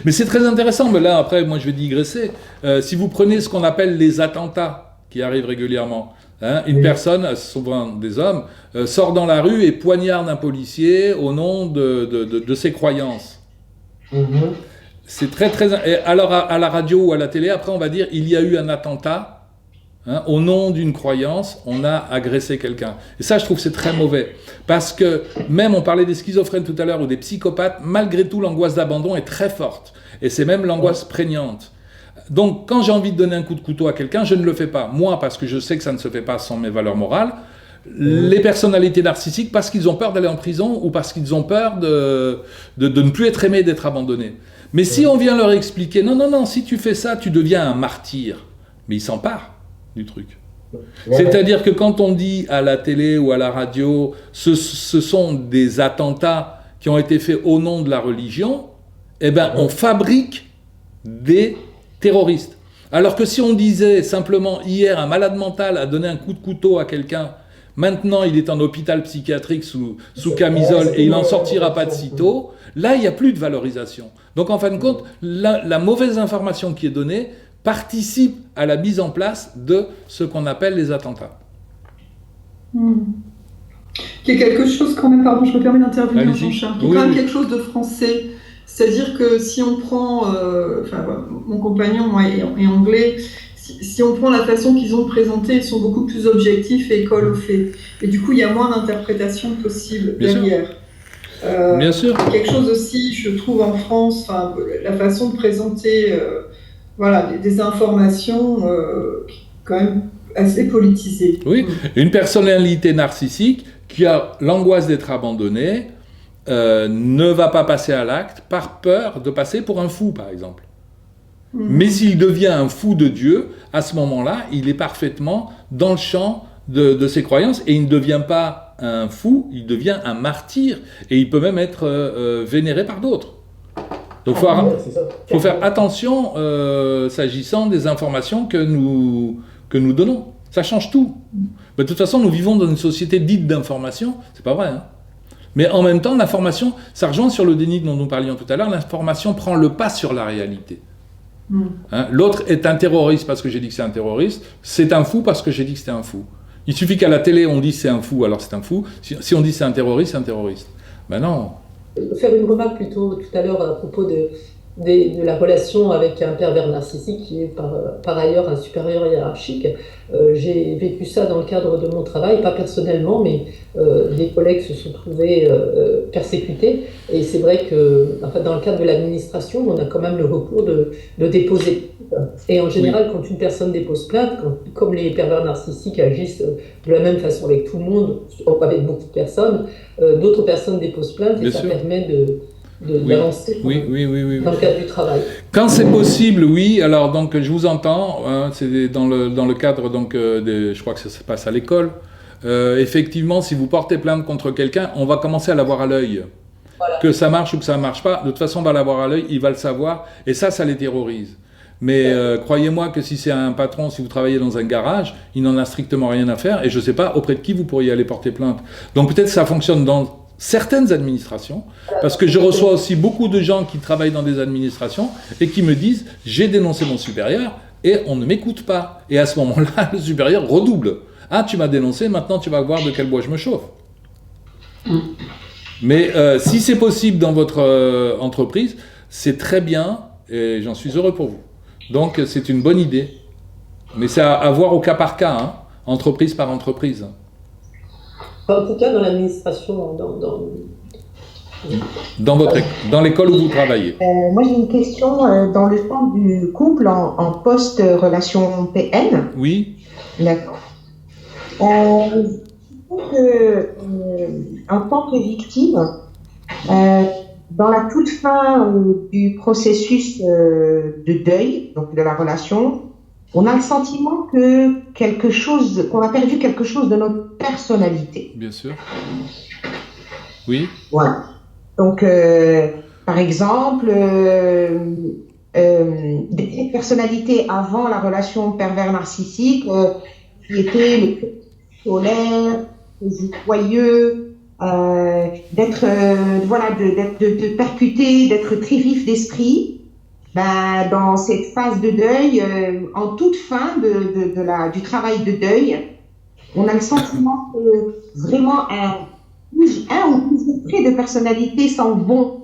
Mais c'est très intéressant, mais là, après, moi, je vais digresser. Si vous prenez ce qu'on appelle les attentats qui arrivent régulièrement, hein, une personne, souvent des hommes, sort dans la rue et poignarde un policier au nom de ses croyances. C'est très, très... Et alors, à la radio ou à la télé, après, on va dire, il y a eu un attentat, hein, au nom d'une croyance, on a agressé quelqu'un. Et ça, je trouve que c'est très mauvais. Parce que, même, on parlait des schizophrènes tout à l'heure, ou des psychopathes, malgré tout, l'angoisse d'abandon est très forte. Et c'est même l'angoisse prégnante. Donc, quand j'ai envie de donner un coup de couteau à quelqu'un, je ne le fais pas. Moi, parce que je sais que ça ne se fait pas sans mes valeurs morales. Les personnalités narcissiques, parce qu'ils ont peur d'aller en prison, ou parce qu'ils ont peur de ne plus être aimés, d'être abandonnés. Mais si on vient leur expliquer, non, si tu fais ça, tu deviens un martyr. Mais ils s'emparent du truc. C'est-à-dire que quand on dit à la télé ou à la radio, ce sont des attentats qui ont été faits au nom de la religion, eh ben, on fabrique des terroristes. Alors que si on disait simplement, hier, un malade mental a donné un coup de couteau à quelqu'un, maintenant il est en hôpital psychiatrique sous camisole et il n'en sortira pas de sitôt, là il n'y a plus de valorisation. Donc en fin de compte, la mauvaise information qui est donnée participe à la mise en place de ce qu'on appelle les attentats. Il y a quelque chose quand même, pardon, je me permets d'intervenir, Jean-Charles, il y a quand même quelque chose de français. C'est-à-dire que si on prend, mon compagnon moi, est anglais, si on prend la façon qu'ils ont présenté, ils sont beaucoup plus objectifs et collent aux faits. Et du coup, il y a moins d'interprétations possibles derrière. Bien sûr. Quelque chose aussi, je trouve, en France, la façon de présenter des informations quand même assez politisées. Oui, une personnalité narcissique qui a l'angoisse d'être abandonnée, ne va pas passer à l'acte par peur de passer pour un fou, par exemple. Mais s'il devient un fou de Dieu, à ce moment-là, il est parfaitement dans le champ de ses croyances, et il ne devient pas un fou, il devient un martyr, et il peut même être vénéré par d'autres. Donc il faut faire attention s'agissant des informations que nous donnons. Ça change tout. Mais de toute façon, nous vivons dans une société dite d'information, c'est pas vrai, hein. Mais en même temps, l'information, ça rejoint sur le déni dont nous parlions tout à l'heure, l'information prend le pas sur la réalité. Hein, l'autre est un terroriste parce que j'ai dit que c'est un terroriste, c'est un fou parce que j'ai dit que c'était un fou. Il suffit qu'à la télé, on dise c'est un fou, alors c'est un fou. Si on dit c'est un terroriste, c'est un terroriste. Ben non. Faire une remarque plutôt tout à l'heure à propos de la relation avec un pervers narcissique qui est par ailleurs un supérieur hiérarchique. J'ai vécu ça dans le cadre de mon travail, pas personnellement, mais des collègues se sont trouvés persécutés. Et c'est vrai que dans le cadre de l'administration, on a quand même le recours de déposer. Et en général, quand une personne dépose plainte, comme les pervers narcissiques agissent de la même façon avec tout le monde, avec beaucoup de personnes, d'autres personnes déposent plainte et ça permet d'avancer dans le cadre du travail. Quand c'est possible, oui. Alors donc je vous entends. Hein, c'est dans le cadre donc je crois que ça se passe à l'école. Effectivement, si vous portez plainte contre quelqu'un, on va commencer à l'avoir à l'œil. Voilà. Que ça marche ou que ça ne marche pas, de toute façon, on va l'avoir à l'œil, il va le savoir, et ça les terrorise. Mais croyez-moi que si c'est un patron, si vous travaillez dans un garage, il n'en a strictement rien à faire, et je ne sais pas auprès de qui vous pourriez aller porter plainte. Donc peut-être que ça fonctionne dans certaines administrations, parce que je reçois aussi beaucoup de gens qui travaillent dans des administrations et qui me disent « j'ai dénoncé mon supérieur et on ne m'écoute pas ». Et à ce moment-là, le supérieur redouble. « Ah, tu m'as dénoncé, maintenant tu vas voir de quel bois je me chauffe ». Mais si c'est possible dans votre entreprise, c'est très bien et j'en suis heureux pour vous. Donc c'est une bonne idée. Mais c'est à voir au cas par cas, hein, entreprise par entreprise. En tout cas, dans l'administration, dans l'école où vous travaillez. Moi, j'ai une question dans le temps du couple en post-relation PN. Oui. D'accord. En tant que victime, dans la toute fin du processus de deuil, donc de la relation, on a le sentiment qu'on a perdu quelque chose de notre personnalité. Bien sûr. Oui. Voilà. Donc, par exemple, des personnalités avant la relation pervers narcissique qui étaient les solaires, les joyeux, de percuter, d'être très vif d'esprit. Dans cette phase de deuil, en toute fin du travail de deuil, on a le sentiment que vraiment un ou plusieurs traits de personnalité sont bons.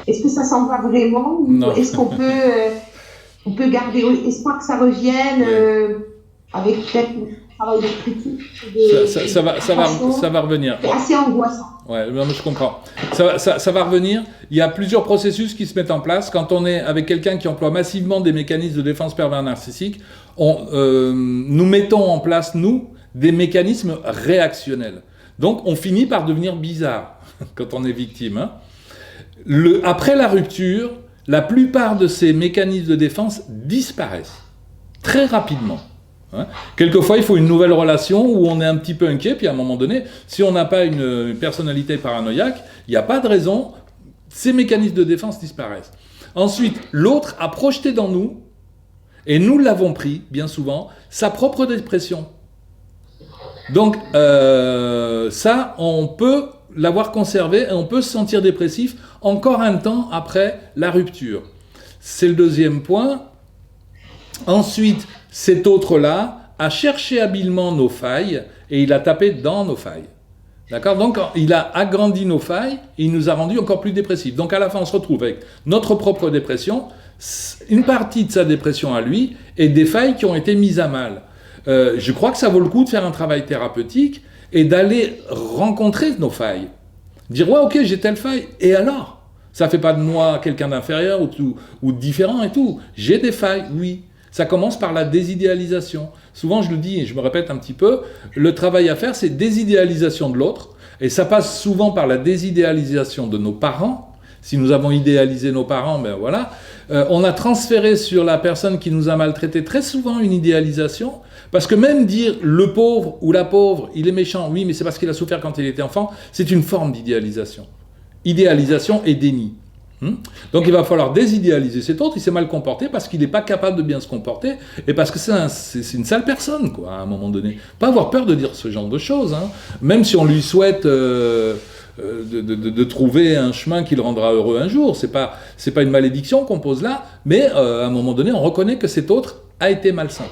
Est-ce que ça s'en va vraiment ou est-ce qu'on peut garder espoir que ça revienne avec peut-être un travail de critique ça va revenir. C'est assez angoissant. Ouais, je comprends. Ça va revenir. Il y a plusieurs processus qui se mettent en place. Quand on est avec quelqu'un qui emploie massivement des mécanismes de défense pervers narcissique, nous mettons en place, nous, des mécanismes réactionnels. Donc, on finit par devenir bizarre quand on est victime. Hein. Après la rupture, la plupart de ces mécanismes de défense disparaissent très rapidement. Hein. Quelquefois, il faut une nouvelle relation où on est un petit peu inquiet, puis à un moment donné, si on n'a pas une personnalité paranoïaque, il n'y a pas de raison, ces mécanismes de défense disparaissent. Ensuite, l'autre a projeté dans nous, et nous l'avons pris, bien souvent, sa propre dépression. Donc, ça, on peut l'avoir conservé et on peut se sentir dépressif encore un temps après la rupture. C'est le deuxième point. Ensuite, cet autre-là a cherché habilement nos failles et il a tapé dans nos failles. D'accord ? Donc, il a agrandi nos failles et il nous a rendus encore plus dépressifs. Donc, à la fin, on se retrouve avec notre propre dépression, une partie de sa dépression à lui et des failles qui ont été mises à mal. Je crois que ça vaut le coup de faire un travail thérapeutique et d'aller rencontrer nos failles. Dire, ouais, ok, j'ai telle faille, et alors ? Ça ne fait pas de moi quelqu'un d'inférieur ou de différent et tout. J'ai des failles, oui. Ça commence par la désidéalisation. Souvent, je le dis et je me répète un petit peu, le travail à faire, c'est désidéalisation de l'autre, et ça passe souvent par la désidéalisation de nos parents. Si nous avons idéalisé nos parents, ben voilà. On a transféré sur la personne qui nous a maltraités très souvent une idéalisation, parce que même dire le pauvre ou la pauvre, il est méchant, oui, mais c'est parce qu'il a souffert quand il était enfant, c'est une forme d'idéalisation. Idéalisation et déni. Donc il va falloir désidéaliser cet autre, il s'est mal comporté parce qu'il n'est pas capable de bien se comporter, et parce que c'est une sale personne, quoi, à un moment donné. Pas avoir peur de dire ce genre de choses, hein. Même si on lui souhaite... de trouver un chemin qui le rendra heureux un jour. C'est pas une malédiction qu'on pose là, mais à un moment donné, on reconnaît que cet autre a été malsain.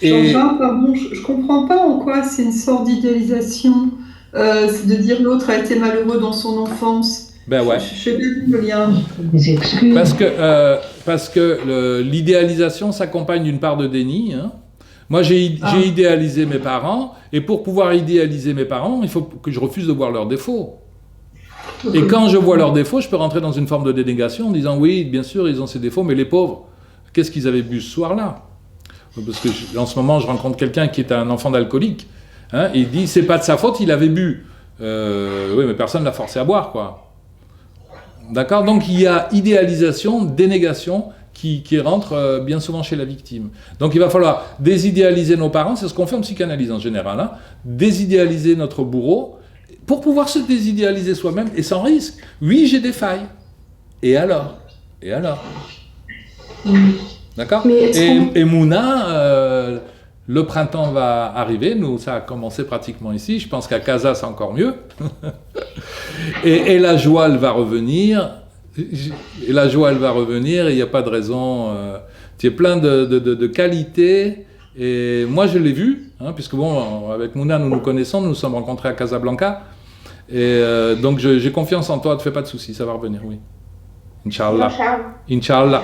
Jean-Charles, pardon, je comprends pas en quoi c'est une sorte d'idéalisation, c'est de dire l'autre a été malheureux dans son enfance. Ben ouais. Je fais le lien. Des excuses. Parce que l'idéalisation s'accompagne d'une part de déni. Hein. Moi, j'ai idéalisé mes parents, et pour pouvoir idéaliser mes parents, il faut que je refuse de voir leurs défauts. Et quand je vois leurs défauts, je peux rentrer dans une forme de dénégation en disant oui, bien sûr, ils ont ces défauts, mais les pauvres, qu'est-ce qu'ils avaient bu ce soir-là? Parce que en ce moment, je rencontre quelqu'un qui est un enfant d'alcoolique. Hein, et il dit c'est pas de sa faute, il avait bu. Oui, mais personne ne l'a forcé à boire, quoi. D'accord? Donc il y a idéalisation, dénégation qui rentre bien souvent chez la victime. Donc il va falloir désidéaliser nos parents, c'est ce qu'on fait en psychanalyse en général, hein, désidéaliser notre bourreau pour pouvoir se désidéaliser soi-même et sans risque. Oui, j'ai des failles. Et alors? D'accord? Et Mouna, le printemps va arriver, nous ça a commencé pratiquement ici, je pense qu'à Casa c'est encore mieux. et la joie elle va revenir, et il n'y a pas de raison, tu es plein de qualités, et moi je l'ai vu, hein, puisque bon, avec Mouna nous nous connaissons, nous nous sommes rencontrés à Casablanca, et donc j'ai confiance en toi, ne te fais pas de soucis, ça va revenir, oui. Inch'Allah. Inch'Allah.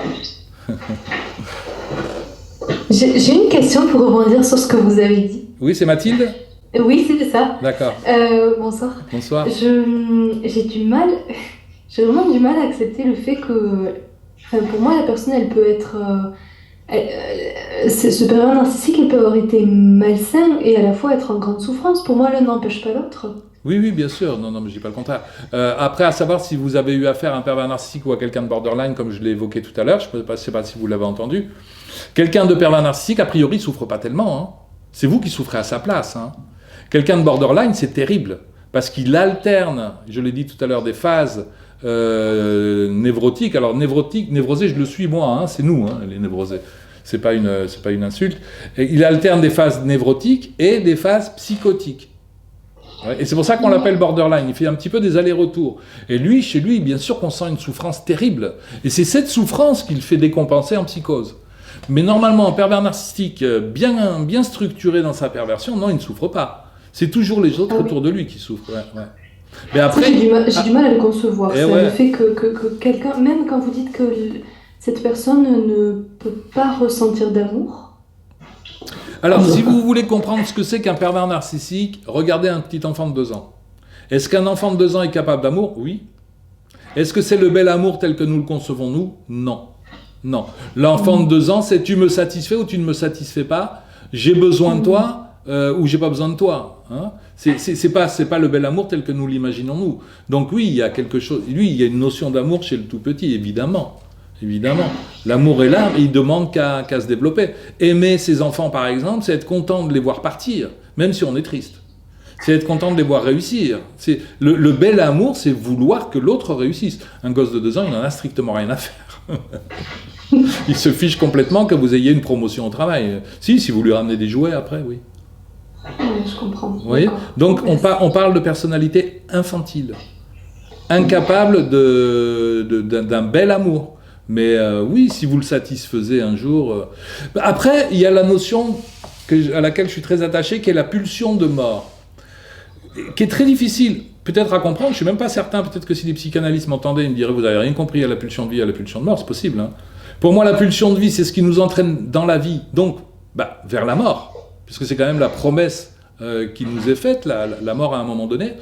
J'ai une question pour rebondir sur ce que vous avez dit. Oui, c'est Mathilde? Oui, c'est ça. D'accord. Bonsoir. Bonsoir. J'ai vraiment du mal à accepter le fait que, pour moi, la personne, elle peut être, ce pervers narcissique, il peut avoir été malsain et à la fois être en grande souffrance. Pour moi, l'un n'empêche pas l'autre. Oui, bien sûr. Non, mais je dis pas le contraire. Après, à savoir si vous avez eu affaire à un pervers narcissique ou à quelqu'un de borderline, comme je l'ai évoqué tout à l'heure, je ne sais pas si vous l'avez entendu. Quelqu'un de pervers narcissique, a priori, ne souffre pas tellement. Hein. C'est vous qui souffrez à sa place. Hein. Quelqu'un de borderline, c'est terrible, parce qu'il alterne, je l'ai dit tout à l'heure, des phases névrotiques. Alors, névrosé, je le suis moi, hein, c'est nous, hein, les névrosés. C'est pas une insulte. Et il alterne des phases névrotiques et des phases psychotiques. Ouais, et c'est pour ça qu'on l'appelle borderline, il fait un petit peu des allers-retours. Et lui, chez lui, bien sûr qu'on sent une souffrance terrible. Et c'est cette souffrance qu'il fait décompenser en psychose. Mais normalement, un pervers narcissique bien structuré dans sa perversion, non, il ne souffre pas. C'est toujours les autres autour de lui qui souffrent. Ouais. Mais après, j'ai du mal à le concevoir. C'est le fait que quelqu'un, même quand vous dites que cette personne ne peut pas ressentir d'amour. Alors, si vous voulez comprendre ce que c'est qu'un pervers narcissique, regardez un petit enfant de 2 ans. Est-ce qu'un enfant de 2 ans est capable d'amour? Oui. Est-ce que c'est le bel amour tel que nous le concevons, nous? Non. L'enfant de 2 ans, c'est tu me satisfais ou tu ne me satisfais pas, j'ai besoin de toi ou j'ai pas besoin de toi. Hein, c'est pas le bel amour tel que nous l'imaginons nous. Donc oui, il y a quelque chose. Lui, il y a une notion d'amour chez le tout petit, évidemment. L'amour est là, mais il demande qu'à se développer. Aimer ses enfants, par exemple, c'est être content de les voir partir, même si on est triste. C'est être content de les voir réussir. Le bel amour, c'est vouloir que l'autre réussisse. Un gosse de 2 ans, il n'en a strictement rien à faire. Il se fiche complètement que vous ayez une promotion au travail. Si vous lui ramenez des jouets après, oui. Oui, je comprends. Vous voyez ? Donc on parle de personnalité infantile, incapable d'un bel amour. Mais oui, si vous le satisfaisez un jour... Après, il y a la notion à laquelle je suis très attaché, qui est la pulsion de mort, qui est très difficile peut-être à comprendre. Je ne suis même pas certain, peut-être que si les psychanalystes m'entendaient, ils me diraient « vous n'avez rien compris à la pulsion de vie, à la pulsion de mort », c'est possible. Hein. Pour moi, la pulsion de vie, c'est ce qui nous entraîne dans la vie, donc vers la mort, puisque c'est quand même la promesse qui nous est faite, la mort à un moment donné.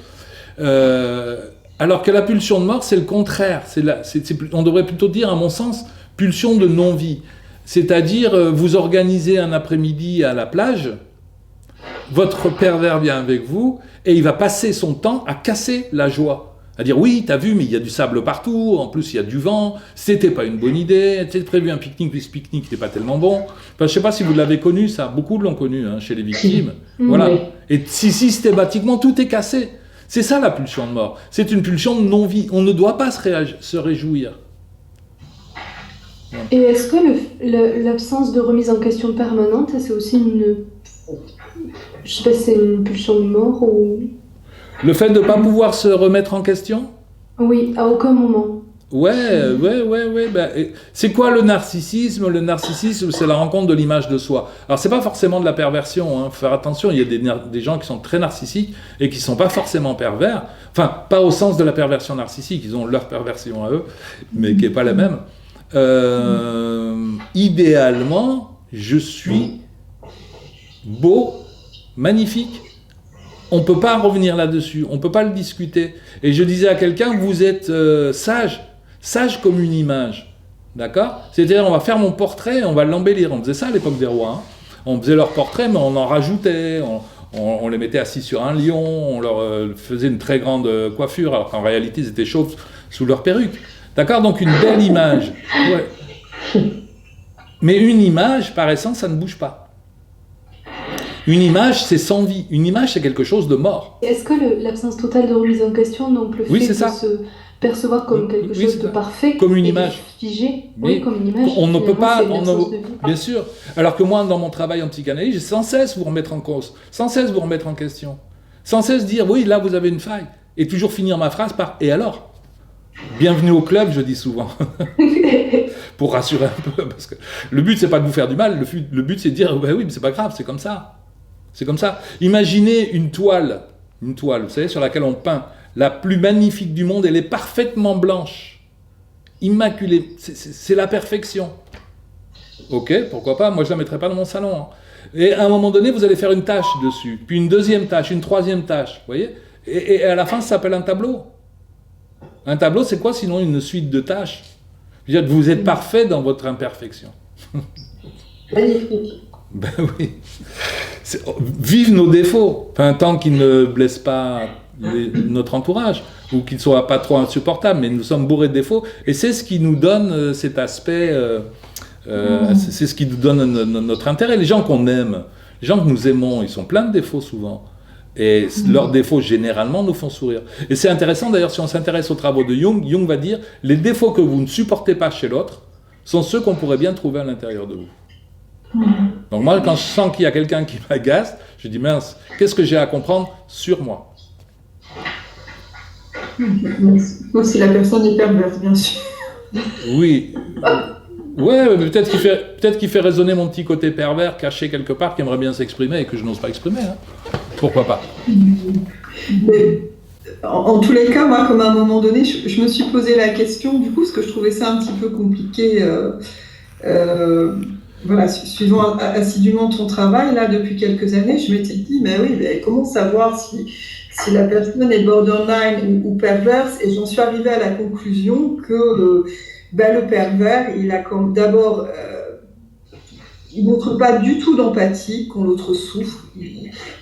Alors que la pulsion de mort, c'est le contraire. On devrait plutôt dire, à mon sens, pulsion de non-vie. C'est-à-dire, vous organisez un après-midi à la plage, votre pervers vient avec vous, et il va passer son temps à casser la joie. À dire, oui, t'as vu, mais il y a du sable partout, en plus il y a du vent, c'était pas une bonne idée, t'as prévu un pique-nique, puis ce pique-nique n'était pas tellement bon. Enfin, je sais pas si vous l'avez connu, ça, beaucoup l'ont connu hein, chez les victimes. Voilà. Oui. Et systématiquement, tout est cassé. C'est ça la pulsion de mort. C'est une pulsion de non-vie. On ne doit pas se réjouir. Et est-ce que l'absence de remise en question permanente, c'est aussi une... Je sais pas si c'est une pulsion de mort ou... Le fait de ne pas pouvoir se remettre en question ? Oui, à aucun moment. Ouais. Ben, c'est quoi le narcissisme? Le narcissisme, c'est la rencontre de l'image de soi. Alors, c'est pas forcément de la perversion. Faut faire attention. Il y a des gens qui sont très narcissiques et qui sont pas forcément pervers. Enfin, pas au sens de la perversion narcissique. Ils ont leur perversion à eux, mais qui est pas la même. Idéalement, je suis beau, magnifique. On ne peut pas revenir là-dessus, on ne peut pas le discuter. Et je disais à quelqu'un, vous êtes sage comme une image. D'accord? C'est-à-dire, on va faire mon portrait et on va l'embellir. On faisait ça à l'époque des rois. Hein. On faisait leur portrait, mais on en rajoutait. On les mettait assis sur un lion, on leur faisait une très grande coiffure, alors qu'en réalité, ils étaient chauves sous leur perruque. D'accord? Donc, une belle image. Ouais. Mais une image, par essence, ça ne bouge pas. Une image, c'est sans vie. Une image, c'est quelque chose de mort. Est-ce que l'absence totale de remise en question, donc le fait de se percevoir comme quelque chose de parfait, comme une image figé, oui, comme une image. On ne peut pas, bien sûr. Alors que moi, dans mon travail en psychanalyse, j'ai sans cesse vous remettre en cause, sans cesse vous remettre en question, sans cesse dire oui, là vous avez une faille, et toujours finir ma phrase par et alors. Bienvenue au club, je dis souvent, pour rassurer un peu, parce que le but c'est pas de vous faire du mal, le but c'est de dire oui, mais c'est pas grave, c'est comme ça. C'est comme ça. Imaginez une toile, vous savez, sur laquelle on peint, la plus magnifique du monde, elle est parfaitement blanche, immaculée, c'est la perfection. Ok, pourquoi pas, moi je la mettrai pas dans mon salon. Hein. Et à un moment donné, vous allez faire une tache dessus, puis une deuxième tache, une troisième tache, vous voyez, et à la fin, ça s'appelle un tableau. Un tableau, c'est quoi sinon une suite de tâches? Je veux dire, vous êtes parfait dans votre imperfection. Magnifique. Ben oui. Vive nos défauts, enfin, tant qu'ils ne blessent pas notre entourage, ou qu'ils ne soient pas trop insupportables, mais nous sommes bourrés de défauts, et c'est ce qui nous donne cet aspect, c'est ce qui nous donne notre intérêt. Les gens qu'on aime, les gens que nous aimons, ils sont pleins de défauts souvent. Et leurs défauts, généralement, nous font sourire. Et c'est intéressant, d'ailleurs, si on s'intéresse aux travaux de Jung, Jung va dire « Les défauts que vous ne supportez pas chez l'autre sont ceux qu'on pourrait bien trouver à l'intérieur de vous. » Donc moi, quand je sens qu'il y a quelqu'un qui m'agace, je dis « Mince, qu'est-ce que j'ai à comprendre sur moi ?» Sauf si la personne est perverse, bien sûr. Oui. Ouais, mais peut-être qu'il fait résonner mon petit côté pervers, caché quelque part, qui aimerait bien s'exprimer et que je n'ose pas exprimer. Hein. Pourquoi pas? Mais, en tous les cas, moi, comme à un moment donné, je me suis posé la question, du coup, parce que je trouvais ça un petit peu compliqué, voilà, suivant assidûment ton travail, là, depuis quelques années, je m'étais dit, mais oui, mais comment savoir si la personne est borderline ou perverse? Et j'en suis arrivée à la conclusion que le pervers, il a comme d'abord... il ne montre pas du tout d'empathie quand l'autre souffre,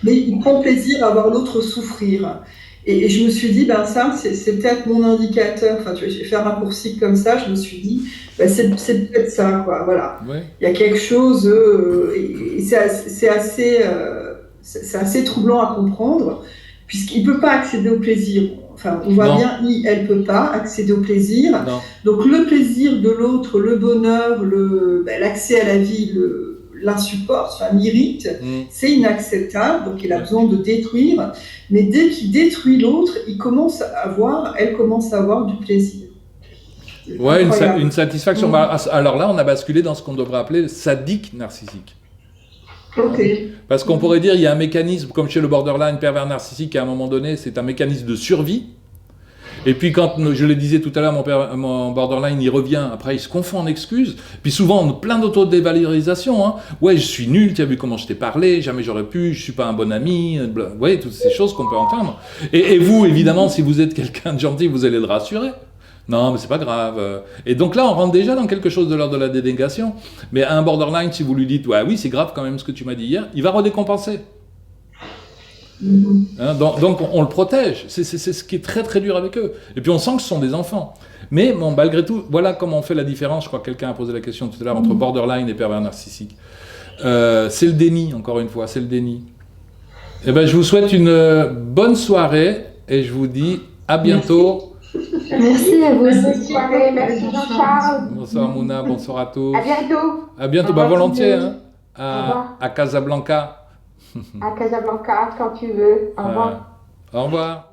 mais il prend plaisir à voir l'autre souffrir. Et je me suis dit, ça, c'est peut-être mon indicateur. Enfin, tu vois, j'ai fait un raccourci comme ça, je me suis dit, c'est peut-être ça, quoi. Voilà. Ouais. Il y a quelque chose, et c'est assez troublant à comprendre, puisqu'il ne peut pas accéder au plaisir. Enfin, on voit bien, elle ne peut pas accéder au plaisir. Non. Donc, le plaisir de l'autre, le bonheur, l'accès à la vie, l'insupporte, l'irrite, c'est inacceptable. Donc, il a besoin de détruire. Mais dès qu'il détruit l'autre, elle commence à avoir du plaisir. Ouais, une satisfaction. Alors là, on a basculé dans ce qu'on devrait appeler sadique narcissique. Okay. Parce qu'on pourrait dire il y a un mécanisme, comme chez le borderline pervers narcissique, à un moment donné, c'est un mécanisme de survie. Et puis quand, je le disais tout à l'heure, mon borderline, il revient, après il se confond en excuses. Puis souvent, on a plein d'autodévalorisation. Hein. Ouais, je suis nul, tu as vu comment je t'ai parlé, jamais j'aurais pu, je suis pas un bon ami. Vous voyez, toutes ces choses qu'on peut entendre. Et vous, évidemment, si vous êtes quelqu'un de gentil, vous allez le rassurer. Non, mais c'est pas grave. Et donc là, on rentre déjà dans quelque chose de l'ordre de la dénégation. Mais à un borderline, si vous lui dites, ouais, oui, c'est grave quand même ce que tu m'as dit hier, il va redécompenser. Hein, donc on le protège. C'est ce qui est très très dur avec eux. Et puis on sent que ce sont des enfants. Mais bon, malgré tout, voilà comment on fait la différence. Je crois que quelqu'un a posé la question tout à l'heure entre borderline et pervers narcissique. C'est le déni, encore une fois, c'est le déni. Eh ben, je vous souhaite une bonne soirée et je vous dis à bientôt. Merci à vous aussi. Merci Jean-Charles. Bonsoir Mouna, bonsoir à tous. À bientôt. À bientôt, volontiers, hein, à Casablanca. À Casablanca, quand tu veux. Au revoir. Au revoir.